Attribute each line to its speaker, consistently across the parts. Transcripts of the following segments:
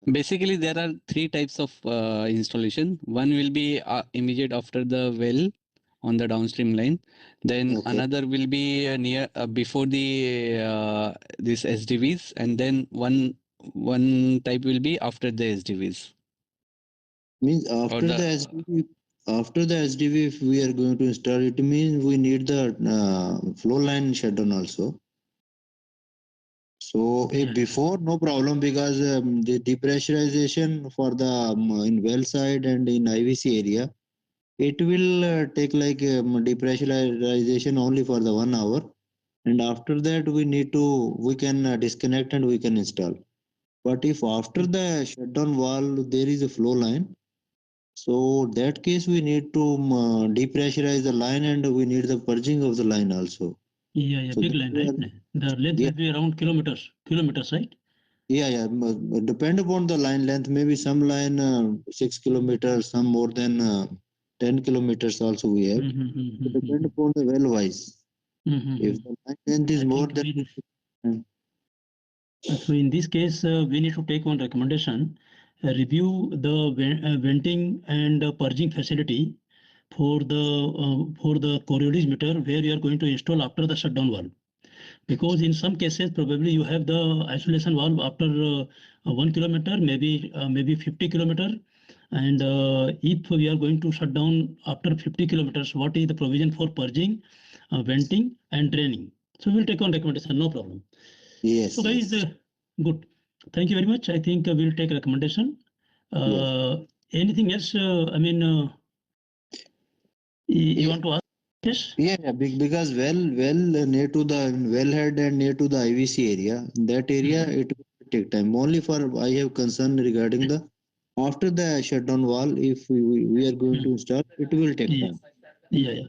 Speaker 1: Basically, there are three types of installation. One will be immediate after the well on the downstream line. Then
Speaker 2: Okay.
Speaker 1: another will be near before the this SDVs, and then one type will be after the SDVs.
Speaker 2: Means
Speaker 1: Or
Speaker 2: after
Speaker 1: the
Speaker 2: the SDV, if we are going to install, it means we need the flow line shutdown also. So if before, no problem, because the depressurization for the in well side and in IVC area, it will take like depressurization only for the 1 hour, and after that we can disconnect and we can install. But if after the shutdown valve there is a flow line, so that case we need to depressurize the line and we need the purging of the line also.
Speaker 3: Yeah,
Speaker 2: So
Speaker 3: big line, right? The length
Speaker 2: yeah.
Speaker 3: will be around kilometers, right?
Speaker 2: Yeah. Depend upon the line length. Maybe some line 6 kilometers, some more than 10 kilometers also we have. It depend upon the well wise. If the line length is more than
Speaker 3: so in this case, we need to take one recommendation: review the venting and purging facility for the Coriolis meter where you are going to install after the shutdown valve. Because in some cases, probably you have the isolation valve after 1 kilometer, maybe 50 kilometer. And if we are going to shut down after 50 kilometers, what is the provision for purging, venting, and draining? So we'll take on recommendation, no problem.
Speaker 2: yes.
Speaker 3: So guys, good. Thank you very much. I think we'll take recommendation.
Speaker 2: Yes.
Speaker 3: Anything else? You want to ask? Yes.
Speaker 2: Yeah, because well near to the wellhead and near to the IVC area, that area it will take time. Only for I have concern regarding the after the shutdown wall, if we are going to install, it will take
Speaker 3: Yeah.
Speaker 2: time.
Speaker 3: Yeah.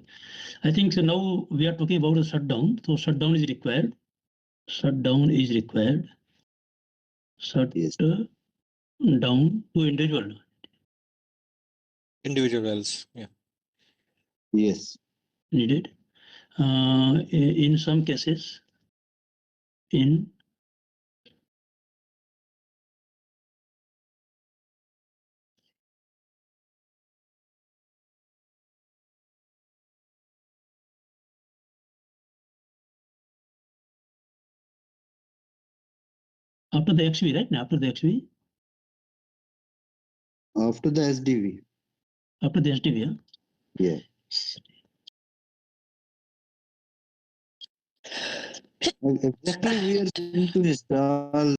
Speaker 3: I think so. Now we are talking about the shutdown. So shutdown is required. Shutdown is required. Shut
Speaker 2: Yes.
Speaker 3: down to individual.
Speaker 4: Individual wells. Yeah.
Speaker 2: Yes.
Speaker 3: Needed. In some cases, in after the XV, right? After the XV.
Speaker 2: After the SDV.
Speaker 3: After the SDV,
Speaker 2: Yeah. Exactly, we are going to install